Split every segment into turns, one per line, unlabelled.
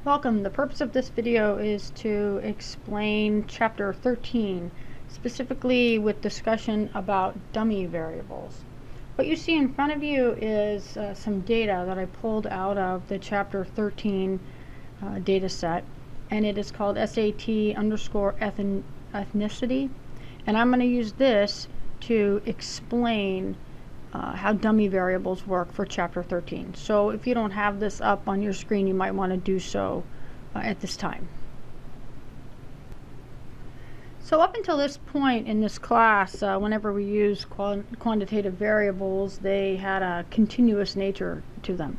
Welcome. The purpose of this video is to explain Chapter 13, specifically with discussion about dummy variables. What you see in front of you is some data that I pulled out of the Chapter 13 data set, and it is called SAT_ethnicity, and I'm going to use this to explain how dummy variables work for Chapter 13. So if you don't have this up on your screen, you might want to do so at this time. So up until this point in this class, whenever we use quantitative variables, they had a continuous nature to them.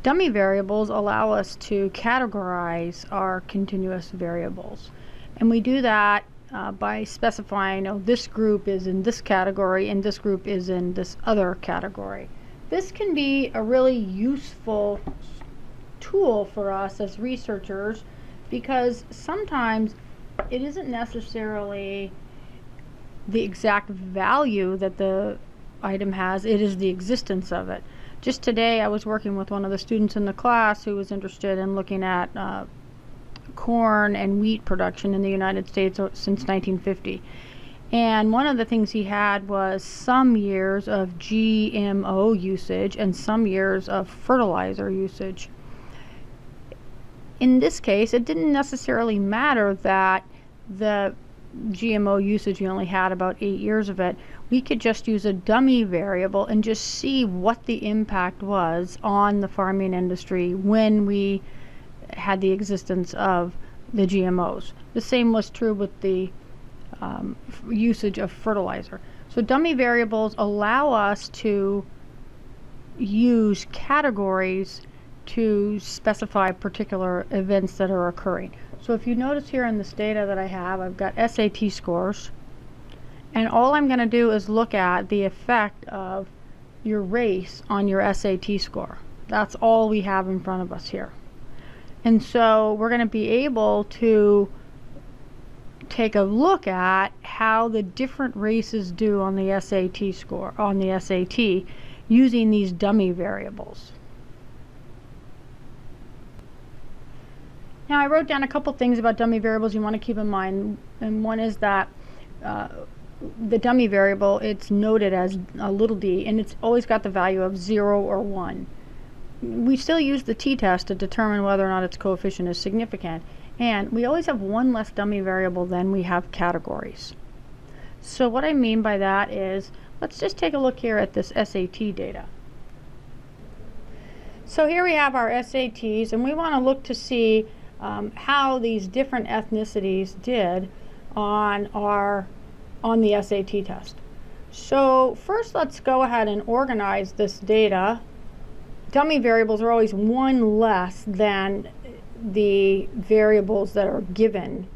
Dummy variables allow us to categorize our continuous variables, and we do that by specifying, oh, this group is in this category and this group is in this other category. This can be a really useful tool for us as researchers, because sometimes it isn't necessarily the exact value that the item has, it is the existence of it. Just today I was working with one of the students in the class who was interested in looking at corn and wheat production in the United States since 1950. And one of the things he had was some years of GMO usage and some years of fertilizer usage. In this case, it didn't necessarily matter that the GMO usage, we only had about 8 years of it. We could just use a dummy variable and just see what the impact was on the farming industry when we had the existence of the GMOs. The same was true with the usage of fertilizer. So dummy variables allow us to use categories to specify particular events that are occurring. So if you notice here in this data that I have, I've got SAT scores, and all I'm going to do is look at the effect of your race on your SAT score. That's all we have in front of us here. And so we're going to be able to take a look at how the different races do on the SAT score, on the SAT, using these dummy variables. Now I wrote down a couple things about dummy variables you want to keep in mind, and one is that the dummy variable, it's noted as a little d, and it's always got the value of 0 or 1. We still use the t-test to determine whether or not its coefficient is significant, and we always have one less dummy variable than we have categories. So what I mean by that is, let's just take a look here at this SAT data. So here we have our SATs, and we want to look to see how these different ethnicities did on the SAT test. So first, let's go ahead and organize this data. Dummy variables are always one less than the variables that are given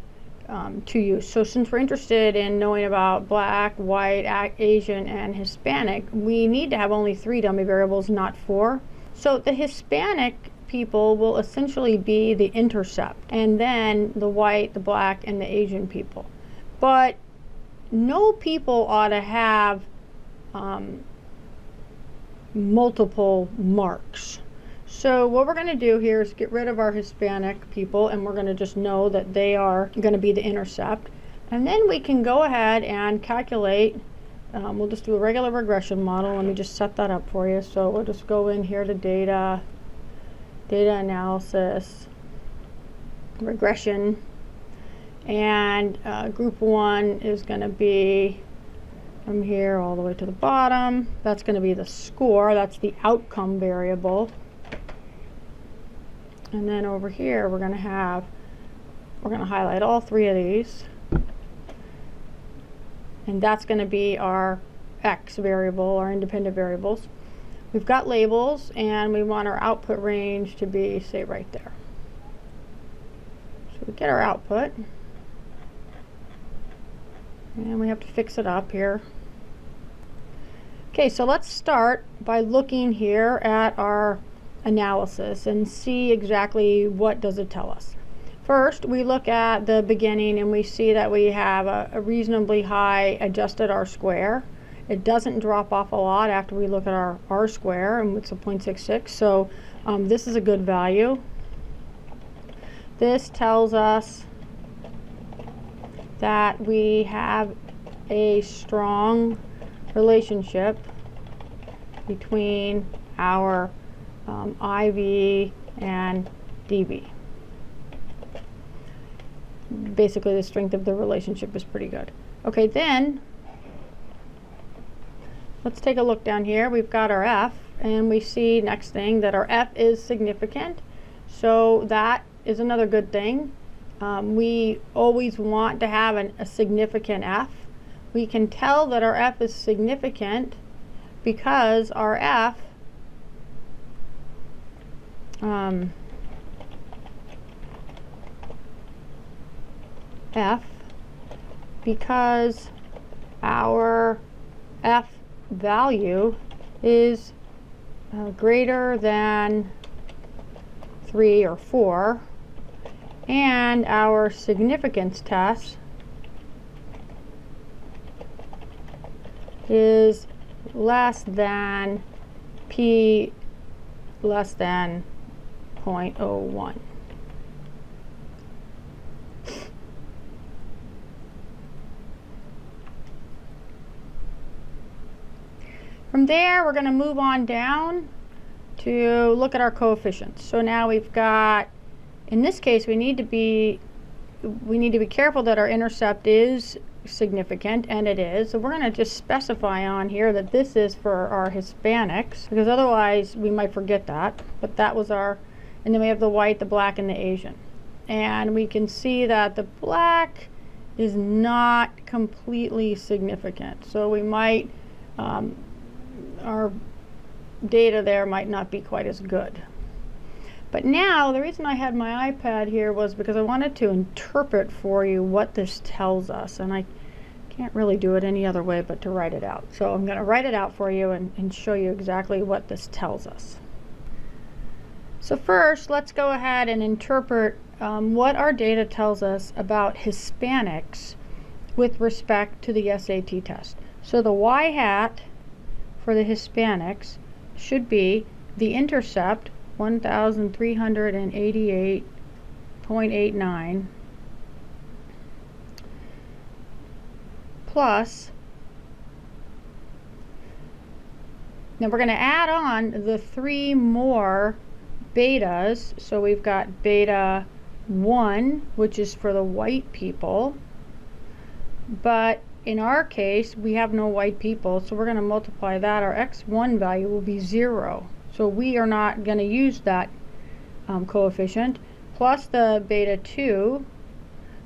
to you. So since we're interested in knowing about Black, White, Asian, and Hispanic, we need to have only 3 dummy variables, not 4. So the Hispanic people will essentially be the intercept, and then the White, the Black, and the Asian people. But no people ought to have multiple marks. So what we're going to do here is get rid of our Hispanic people, and we're going to just know that they are going to be the intercept. And then we can go ahead and calculate, we'll just do a regular regression model. Let me just set that up for you. So we'll just go in here to data analysis, regression, and group 1 is going to be from here all the way to the bottom. That's going to be the score. That's the outcome variable. And then over here we're going to highlight all 3 of these, and that's going to be our X variable, our independent variables. We've got labels, and we want our output range to be, say, right there. So we get our output, and we have to fix it up here. Okay, so let's start by looking here at our analysis and see exactly what does it tell us. First, we look at the beginning, and we see that we have a reasonably high adjusted R-square. It doesn't drop off a lot after we look at our R-square, and it's a 0.66, so this is a good value. This tells us that we have a strong relationship between our IV and DV. Basically, the strength of the relationship is pretty good. Okay, then let's take a look down here. We've got our F, and we see next thing that our F is significant. So that is another good thing. We always want to have a significant F. We can tell that our F is significant because our F because our F value is greater than 3 or 4, and our significance test is less than P less than 0.01. From there, we're going to move on down to look at our coefficients. So now we've got, in this case, we need to be careful that our intercept is significant, and it is. So we're going to just specify on here that this is for our Hispanics, because otherwise we might forget that. But that was our, and then we have the white, the black, and the Asian. And we can see that the black is not completely significant. So we might, our data there might not be quite as good. But now, the reason I had my iPad here was because I wanted to interpret for you what this tells us. And I can't really do it any other way but to write it out. So I'm going to write it out for you and show you exactly what this tells us. So first, let's go ahead and interpret what our data tells us about Hispanics with respect to the SAT test. So the y-hat for the Hispanics should be the intercept, 1,388.89, plus, now we're going to add on the 3 more betas. So we've got beta 1, which is for the white people, but in our case we have no white people, so we're going to multiply that. Our x1 value will be 0, so we are not going to use that coefficient, plus the beta 2,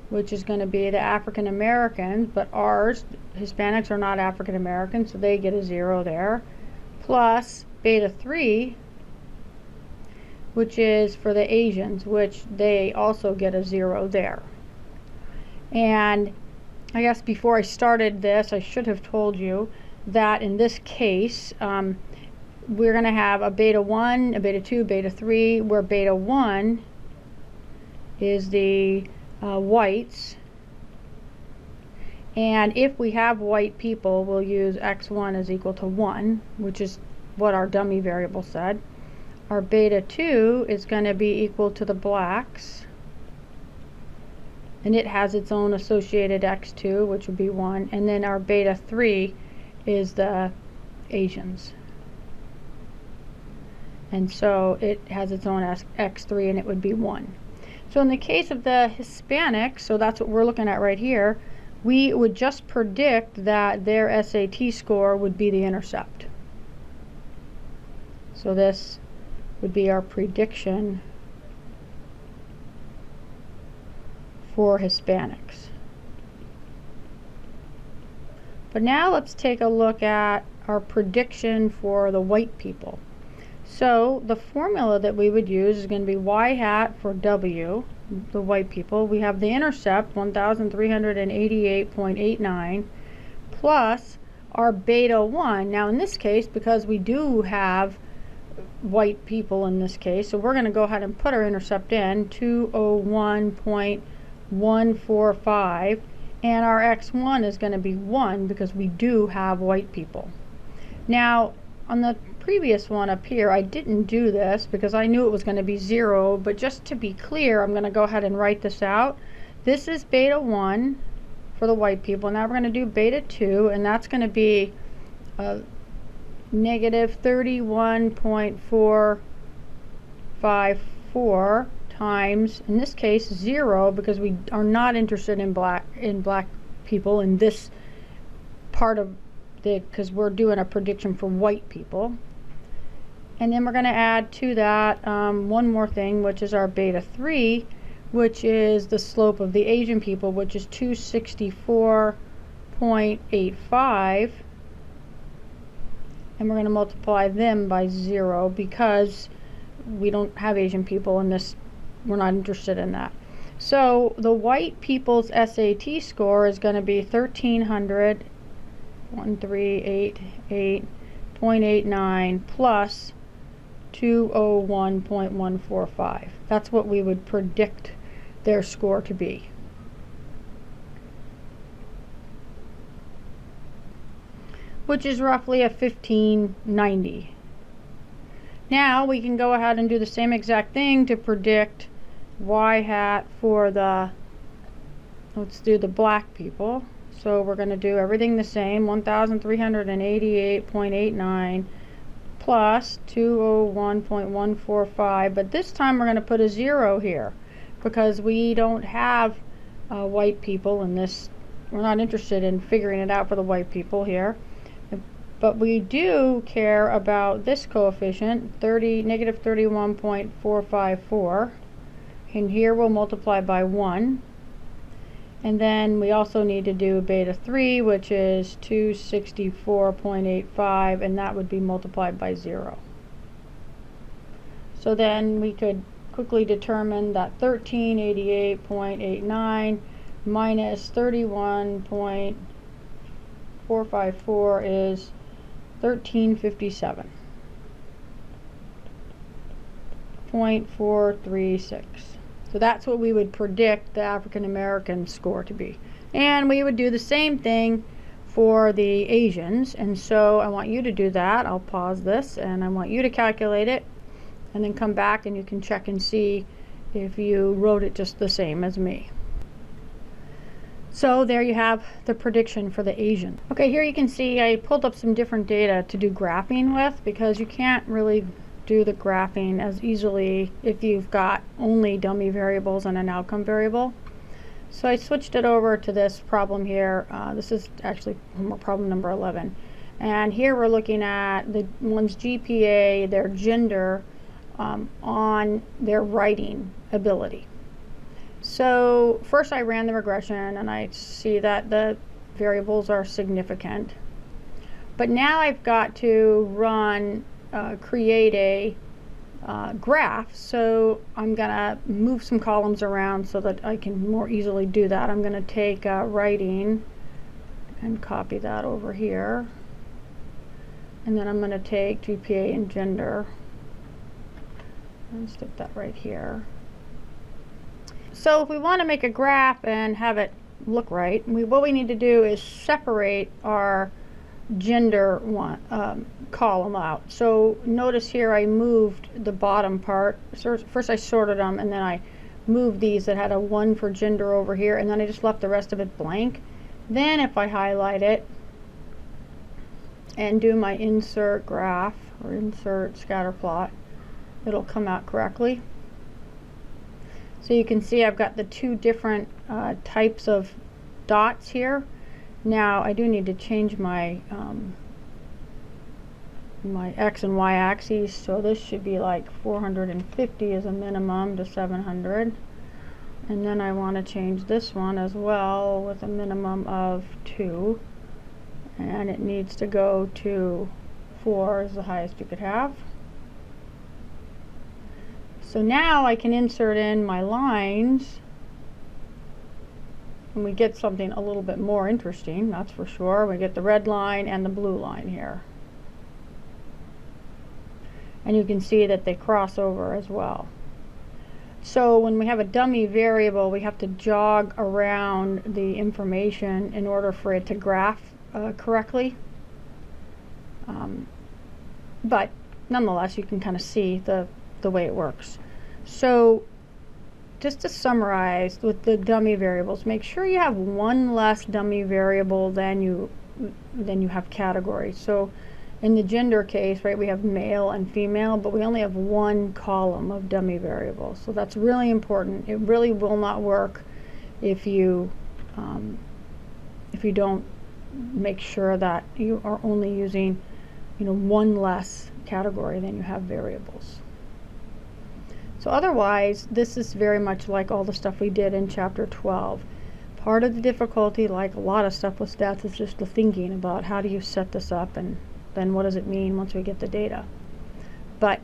which is going to be the African Americans, but ours, Hispanics, are not African Americans, so they get a 0 there, plus beta 3, which is for the Asians, which they also get a 0 there. And I guess before I started this, I should have told you that in this case, we're going to have a beta 1, a beta 2, beta 3, where beta 1 is the whites. And if we have white people, we'll use x1 is equal to 1, which is what our dummy variable said. Our beta 2 is going to be equal to the blacks, and it has its own associated x2, which would be 1. And then our beta 3 is the Asians. And so it has its own x3, and it would be 1. So in the case of the Hispanics, so that's what we're looking at right here, we would just predict that their SAT score would be the intercept. So this would be our prediction for Hispanics. But now let's take a look at our prediction for the white people. So the formula that we would use is going to be y hat for W, the white people. We have the intercept, 1,388.89, plus our beta 1. Now in this case, because we do have white people in this case, so we're going to go ahead and put our intercept in, 201.145, and our x1 is going to be 1 because we do have white people. Now on the previous one up here, I didn't do this because I knew it was going to be 0, but just to be clear, I'm going to go ahead and write this out. This is beta 1 for the white people. Now we're going to do beta 2, and that's going to be negative 31.454 times, in this case, 0, because we are not interested in black people in this part of the, because we're doing a prediction for white people. And then we're going to add to that one more thing, which is our beta 3, which is the slope of the Asian people, which is 264.85. And we're going to multiply them by 0 because we don't have Asian people in this. We're not interested in that. So the white people's SAT score is going to be 1388.89 plus 201.145. That's what we would predict their score to be. Which is roughly a 1590. Now we can go ahead and do the same exact thing to predict y hat for the, let's do the black people. So we're going to do everything the same, 1388.89 plus 201.145, but this time we're going to put a 0 here because we don't have white people in this. We're not interested in figuring it out for the white people here. But we do care about this coefficient, negative 31.454. And here we'll multiply by 1. And then we also need to do beta 3, which is 264.85, and that would be multiplied by 0. So then we could quickly determine that 1388.89 minus 31.454 is 1357.436. So that's what we would predict the African American score to be. And we would do the same thing for the Asians. And so I want you to do that. I'll pause this and I want you to calculate it and then come back and you can check and see if you wrote it just the same as me. So there you have the prediction for the Asian. Okay, here you can see I pulled up some different data to do graphing with because you can't really do the graphing as easily if you've got only dummy variables and an outcome variable. So I switched it over to this problem here. This is actually problem number 11. And here we're looking at the one's GPA, their gender, on their writing ability. So first I ran the regression and I see that the variables are significant. But now I've got to run create a graph, so I'm gonna move some columns around so that I can more easily do that. I'm gonna take writing and copy that over here, and then I'm gonna take GPA and gender and stick that right here. So if we want to make a graph and have it look right, what we need to do is separate our gender column out. So notice here I moved the bottom part. So first I sorted them and then I moved these that had a 1 for gender over here, and then I just left the rest of it blank. Then if I highlight it and do my insert graph or insert scatter plot, it'll come out correctly. So you can see I've got the two different types of dots here. Now I do need to change my my X and Y axes, so this should be like 450 as a minimum to 700, and then I want to change this one as well with a minimum of 2, and it needs to go to 4 is the highest you could have. So now I can insert in my lines and we get something a little bit more interesting, that's for sure. We get the red line and the blue line here. And you can see that they cross over as well. So when we have a dummy variable, we have to jog around the information in order for it to graph correctly. but nonetheless, you can kind of see the way it works. So just to summarize with the dummy variables, make sure you have one less dummy variable than you have categories. So in the gender case, right, we have male and female, but we only have one column of dummy variables. So that's really important. It really will not work if you don't make sure that you are only using, one less category than you have variables. So otherwise, this is very much like all the stuff we did in chapter 12. Part of the difficulty, like a lot of stuff with stats, is just the thinking about how do you set this up, and then what does it mean once we get the data. But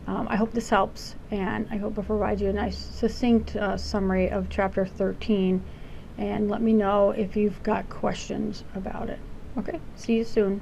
I hope this helps, and I hope it provides you a nice succinct summary of chapter 13, and let me know if you've got questions about it. Okay, see you soon.